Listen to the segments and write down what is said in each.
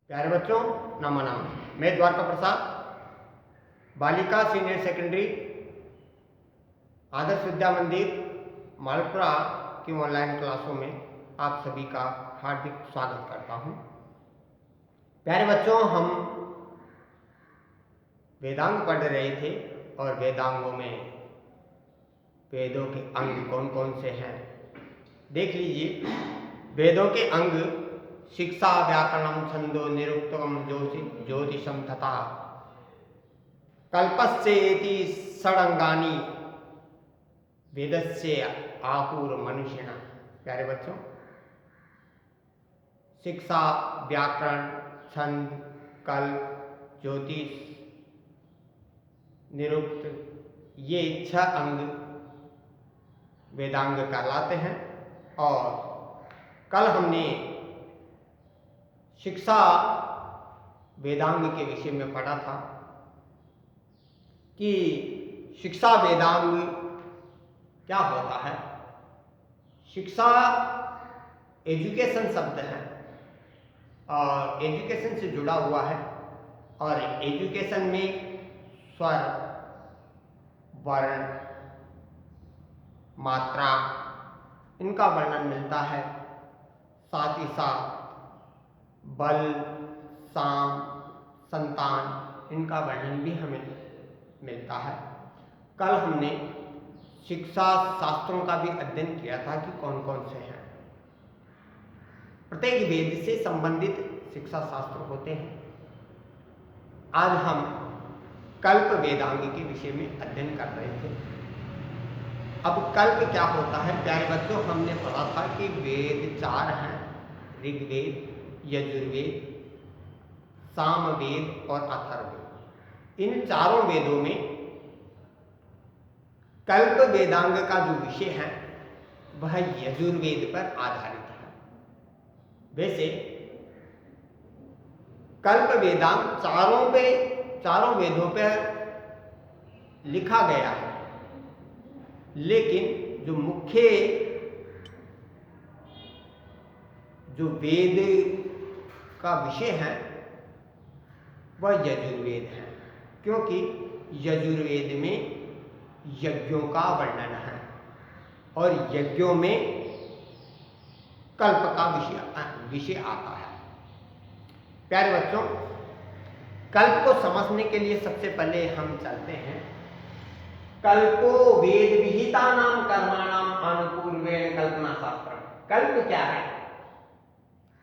प्यारे बच्चों, नमो नमः। मैं द्वारका प्रसाद, बालिका सीनियर सेकेंडरी आदर्श विद्या मंदिर मालपुरा की ऑनलाइन क्लासों में आप सभी का हार्दिक स्वागत करता हूं। प्यारे बच्चों, हम वेदांग पढ़ रहे थे और वेदांगों में वेदों के अंग कौन कौन से हैं देख लीजिए। वेदों के अंग शिक्षा, व्याकरणम, छंदो, निरुक्तम, ज्योतिषम तथा कल्पस्येति षडंगानि वेदस्य आहुर मनुष्यण। प्यारे बच्चों, शिक्षा, व्याकरण, छंद, कल्प, ज्योतिष, निरुक्त, ये 6 अंग वेदांग कहलाते हैं। और कल हमने शिक्षा वेदांग के विषय में पढ़ा था कि शिक्षा वेदांग क्या होता है। शिक्षा एजुकेशन शब्द है और एजुकेशन से जुड़ा हुआ है, और एजुकेशन में स्वर, वर्ण, मात्रा, इनका वर्णन मिलता है। साथ ही साथ बल, साम, संतान, इनका वर्णन भी हमें मिलता है। कल हमने शिक्षा शास्त्रों का भी अध्ययन किया था कि कौन कौन से हैं। प्रत्येक वेद से संबंधित शिक्षा शास्त्र होते हैं। आज हम कल्प वेदांग के विषय में अध्ययन कर रहे थे। अब कल्प क्या होता है प्यारे बच्चों, हमने पढ़ा था कि वेद 4 हैं: ऋग्वेद, यजुर्वेद, सामवेद और अथर्ववेद। इन चारों वेदों में कल्प वेदांग का जो विषय है वह यजुर्वेद पर आधारित है। वैसे कल्प वेदांग चारों वेदों पर लिखा गया है, लेकिन जो मुख्य जो वेद का विषय है वह यजुर्वेद है, क्योंकि यजुर्वेद में यज्ञों का वर्णन है और यज्ञों में कल्प का विषय आता है। प्यारे बच्चों, कल्प को समझने के लिए सबसे पहले हम चलते हैं कल्पो वेद विहिता नाम कर्माणाम अनुपूर्वेण कल्पना शास्त्र। कल्प क्या है?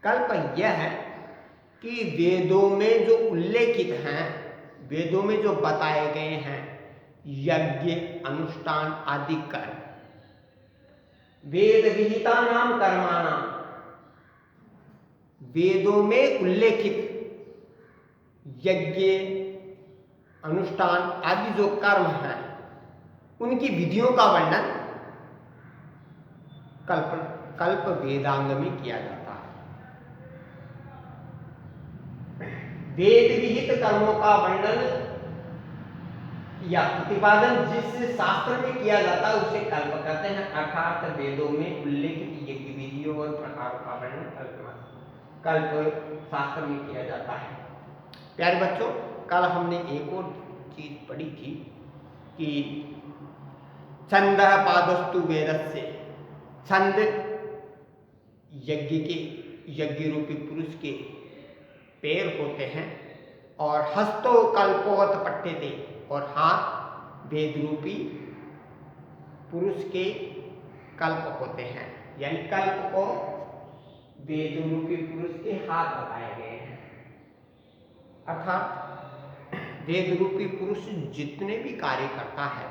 कल्प यह है कि वेदों में जो उल्लेखित हैं, वेदों में जो बताए गए हैं यज्ञ, अनुष्ठान आदि कर्म, वेद विहिता नाम कर्माणाम, वेदों में उल्लेखित यज्ञ, अनुष्ठान आदि जो कर्म हैं उनकी विधियों का वर्णन कल्प वेदांग में किया जाता है। वेद विहित कर्मों का वर्णन या प्रतिपादन जिस शास्त्र में किया जाता है उसे कल्प कहते हैं, अर्थात वेदों में उल्लेखित यज्ञ विधियों और प्रकारों का वर्णन कल्प शास्त्र में किया जाता है। प्यारे बच्चों, कल हमने एक और चीज पढ़ी थी कि छंद पादस्तु वेदस्य। छंद यज्ञ रूपी पुरुष के पैर होते हैं, और हस्तो कल्पोत पठ्यते, और हाथ वेद रूपी पुरुष के कल्प होते हैं। यानी कल्प को वेद रूपी पुरुष के हाथ बताए गए हैं। अर्थात वेद रूपी पुरुष जितने भी कार्य करता है,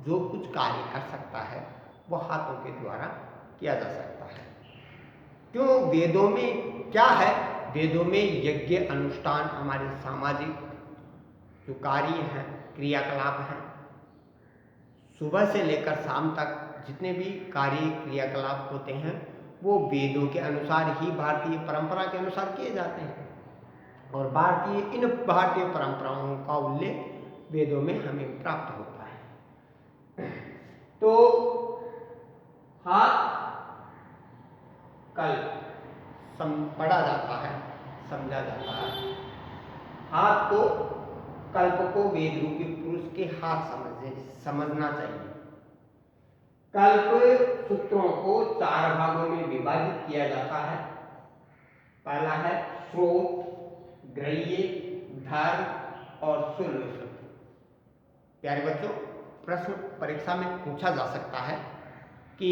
जो कुछ कार्य कर सकता है, वह हाथों के द्वारा किया जा सकता है। क्यों? वेदों में क्या है? वेदों में यज्ञ, अनुष्ठान, हमारे सामाजिक जो कार्य हैं, क्रियाकलाप हैं, सुबह से लेकर शाम तक जितने भी कार्य क्रियाकलाप होते हैं वो वेदों के अनुसार ही, भारतीय परंपरा के अनुसार किए जाते हैं। और इन भारतीय परंपराओं का उल्लेख वेदों में हमें प्राप्त होता है। तो हाथ कल्प पढ़ा जाता है, समझा जाता है। हाथ को, कल्प को वेद रूपी पुरुष के हाथ समझना चाहिए। कल्प सूत्रों को 4 भागों में विभाजित किया जाता है। पहला है स्रोत, ग्रह्य, धर्म और शूल सूत्र। प्यारे बच्चों, प्रश्न परीक्षा में पूछा जा सकता है कि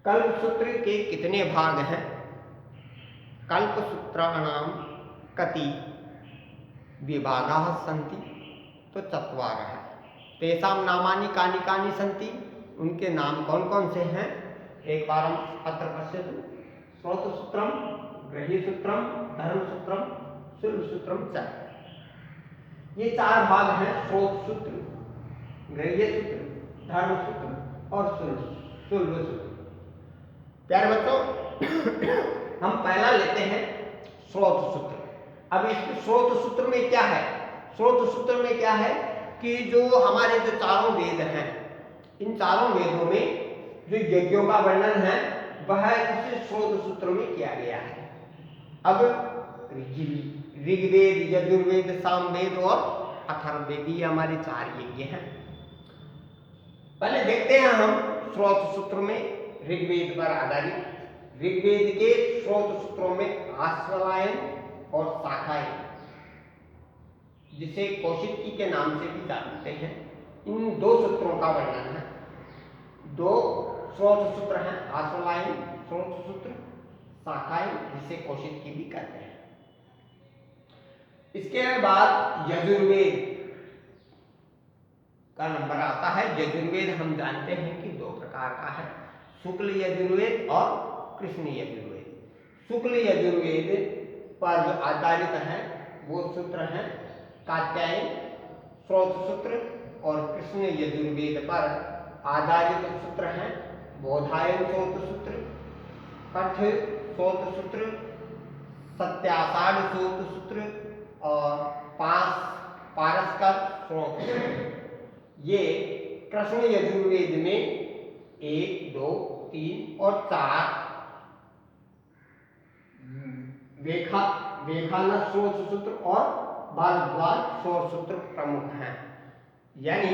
कल्प सूत्र के कितने भाग हैं? कल्प सूत्राणाम कति विभागाः सन्ति? तो 4 है। तेषां नामानि कानि कानि सन्ति? उनके नाम कौन कौन से हैं? एक बार हम अत्र पश्यतु। स्रोतसूत्रम, गृह्यसूत्रम, धर्मसूत्रम, शूलसूत्रम च। ये 4 भाग हैं, स्रोतसूत्र, गृह्यसूत्र, धर्मसूत्र और शूलसूत्र। प्यारे बच्चों, हम पहला लेते हैं स्रोतसूत्र। अब इस स्रोतसूत्र में क्या है? स्रोतसूत्र में क्या है कि जो हमारे जो 4 वेद हैं, इन 4 वेदों में जो यज्ञों का वर्णन है वह इस स्रोतसूत्र में किया गया है। अब ऋग्वेद, यजुर्वेद, सामवेद और अथर्ववेद, ये हमारे 4 यज्ञ हैं। पहले देखते हैं हम स्रोतसूत्र में ऋग्वेद पर आधारित। ऋग्वेद के स्रोतसूत्रों में आश्वलायन और शाखायन, जिसे कौशिकी के नाम से भी जानते हैं, इन 2 सूत्रों का वर्णन है। 2 स्रोत सूत्र हैं, आश्वलायन स्रोत सूत्र, शाखायन जिसे कौशिकी भी कहते हैं। इसके बाद यजुर्वेद का नंबर आता है। यजुर्वेद हम जानते हैं कि 2 प्रकार का है, शुक्ल यजुर्वेद और कृष्ण यजुर्वेद। शुक्ल यजुर्वेद पर जो आधारित है वो सूत्र हैं कात्यायन स्रोत सूत्र, और कृष्ण यजुर्वेद पर आधारित सूत्र हैं बोधायन स्रोत सूत्र, कठ स्रोत सूत्र, सत्याषाढ़ स्रोत सूत्र और पारस्कर स्रोत सूत्र। ये कृष्ण यजुर्वेद में 1, 2, 3 और 4 वेखानस स्रोत सूत्र और भारद्वाज स्रोत सूत्र प्रमुख हैं। यानी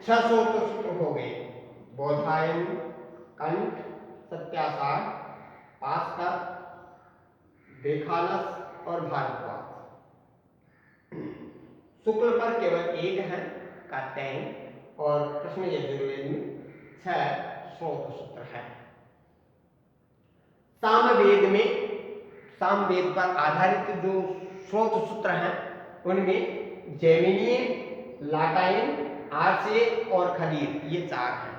6 स्रोत सूत्र हो गए, बोधायन, कंठ, सत्याषाढ़, पास्कर, वेखानस और भारद्वाज। शुक्ल पर केवल 1 है, कात्यायन, और कृष्ण यजुर्वेद में 6 स्रोत सूत्र है। सामवेद पर आधारित जो स्रोत सूत्र हैं उनमें जैमिनीय, लाटाइन, आर्षीय और खदीर, ये 4 हैं।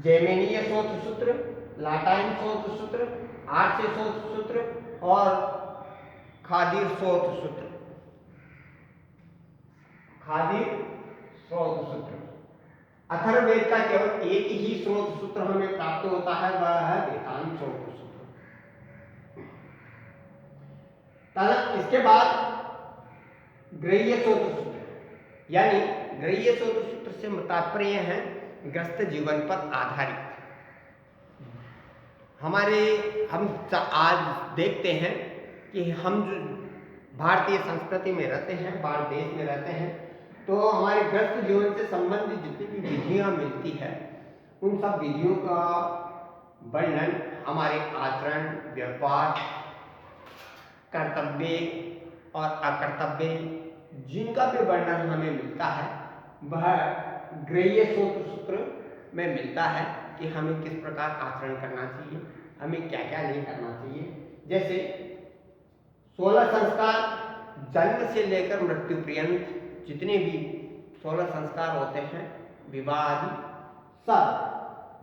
जैमिनीय स्रोत सूत्र, लाटाइन स्रोत सूत्र, आर्षीय स्रोत सूत्र और खादीर स्रोत सूत्र। खादीर स्रोत सूत्र। अथर्ववेद का केवल एक ही स्रोत सूत्र हमें प्राप्त होता है, वह है वेदांत स्रोत सूत्र। इसके बाद ग्रह्य स्रोत सूत्र, यानी ग्रह्य स्रोत सूत्र से तात्पर्य है ग्रस्त जीवन पर आधारित। हम आज देखते हैं कि हम जो भारतीय संस्कृति में रहते हैं, भारत देश में रहते हैं, तो हमारे ग्रस्त जीवन से संबंधित जितनी भी विधियां मिलती है उन सब विधियों का वर्णन हमारे आचरण, व्यवहार, कर्तव्य और अकर्तव्य, जिनका भी वर्णन हमें मिलता है वह ग्रह्य स्रोत सूत्र में मिलता है कि हमें किस प्रकार आचरण करना चाहिए, हमें क्या क्या नहीं करना चाहिए। जैसे 16 संस्कार, जन्म से लेकर मृत्यु पर्यंत जितने भी 16 संस्कार होते हैं, विवाह आदि, सब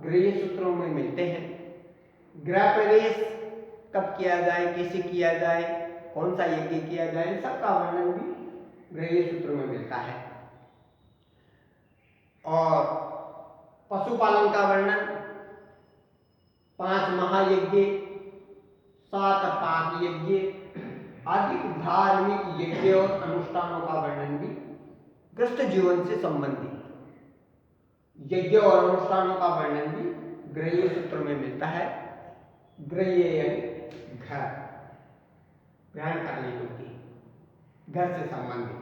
गृह्य सूत्रों में मिलते हैं। गृह प्रवेश कब किया जाए, कैसे किया जाए, कौन सा यज्ञ किया जाए, सबका वर्णन भी गृह्य सूत्र में मिलता है। और पशुपालन का वर्णन, 5 महायज्ञ, 7 पाक यज्ञ आदि धार्मिक यज्ञ और अनुष्ठानों का वर्णन भी ग्रस्त जीवन से संबंधित यज्ञ और अनुष्ठानों का वर्णन भी गृह्य सूत्र में मिलता है। गृह्य यानी घर। ग्रहण करने योग्य, घर से संबंधित।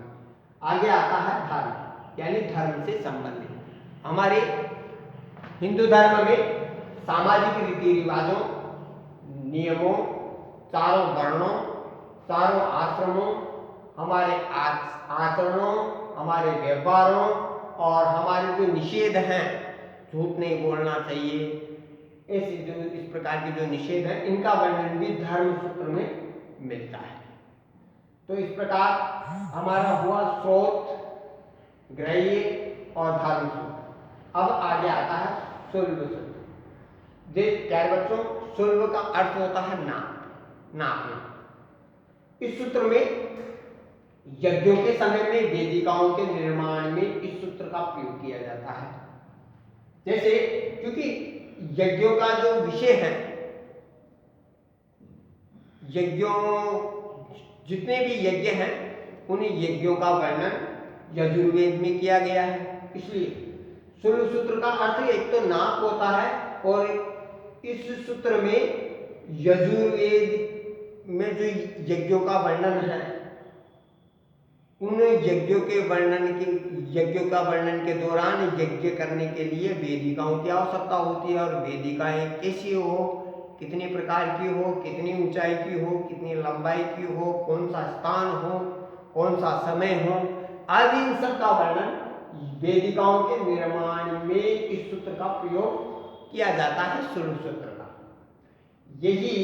आगे आता है धर्म, यानी धर्म से संबंधित। हमारे हिंदू धर्म में सामाजिक रीति रिवाजों, नियमों, चारों वर्णों, चारों आश्रमों, हमारे आचरणों, हमारे व्यवहारों और हमारे जो निषेध हैं, झूठ नहीं बोलना चाहिए, ऐसे जो इस प्रकार के जो निषेध हैं, इनका वर्णन भी धर्म सूत्र में मिलता है। तो इस प्रकार हमारा हुआ स्रोत, ग्रह्य और धर्म सूत्र। अब आगे आता है शुल्ब सूत्र। प्यारे बच्चों, शुल्ब का अर्थ होता है नाप, नापना। इस सूत्र में यज्ञों के समय में वेदिकाओं के निर्माण में इस सूत्र का प्रयोग किया जाता है। जैसे क्योंकि यज्ञों का जो विषय है, यज्ञों जितने भी यज्ञ हैं, उन यज्ञों का वर्णन यजुर्वेद में किया गया है। इसलिए शुल्ब सूत्र का अर्थ एक तो नाप होता है, और इस सूत्र में यजुर्वेद में जो यज्ञों का वर्णन है, उन यज्ञों का वर्णन के दौरान यज्ञ करने के लिए वेदिकाओं की आवश्यकता होती है। और वेदिकाएं कैसी हो, कितने प्रकार की हो, कितनी ऊंचाई की हो, कितनी लंबाई की हो, कौन सा स्थान हो, कौन सा समय हो, आदि इन सब का वर्णन वेदिकाओं के निर्माण में इस सूत्र का प्रयोग किया जाता है, शुल्ब सूत्र का। यही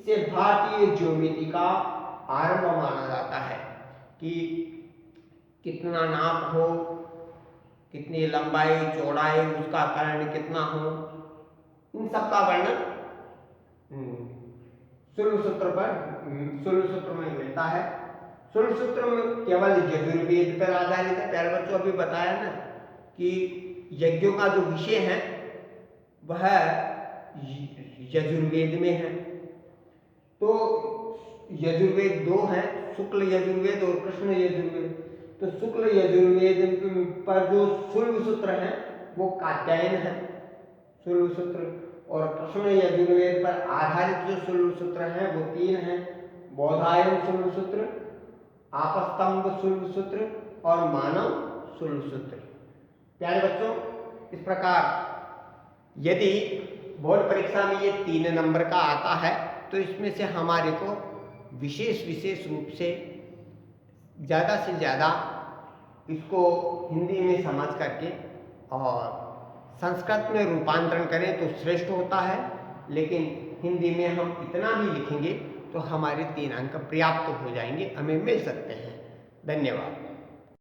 से भारतीय ज्योमेट्री का आरंभ माना जाता है कि कितना नाप हो, कितनी लंबाई चौड़ाई, उसका कर्ण कितना हो, इन सब का वर्णन शुल्ब सूत्र में मिलता है। शुल्ब सूत्र में केवल यजुर्वेद पर आधारित है। प्यारे बच्चों, अभी बताया ना कि यज्ञों का जो विषय है वह यजुर्वेद में है। तो यजुर्वेद दो हैं, शुक्ल यजुर्वेद और कृष्ण यजुर्वेद। तो शुक्ल यजुर्वेद पर जो शुल्ब सूत्र है वो कात्यायन है शुल्ब सूत्र, और कृष्ण यजुर्वेद पर आधारित जो शुल्ब सूत्र हैं वो तीन हैं: बोधायन शुल्ब सूत्र, आपस्तंभ शुल्ब सूत्र और मानव शुल्ब सूत्र। प्यारे बच्चों, इस प्रकार यदि बोर्ड परीक्षा में ये 3 नंबर का आता है तो इसमें से हमारे को विशेष रूप से ज़्यादा से ज़्यादा इसको हिंदी में समझ करके और संस्कृत में रूपांतरण करें तो श्रेष्ठ होता है। लेकिन हिंदी में हम इतना भी लिखेंगे तो हमारे 3 अंक पर्याप्त हो जाएंगे, हमें मिल सकते हैं। धन्यवाद।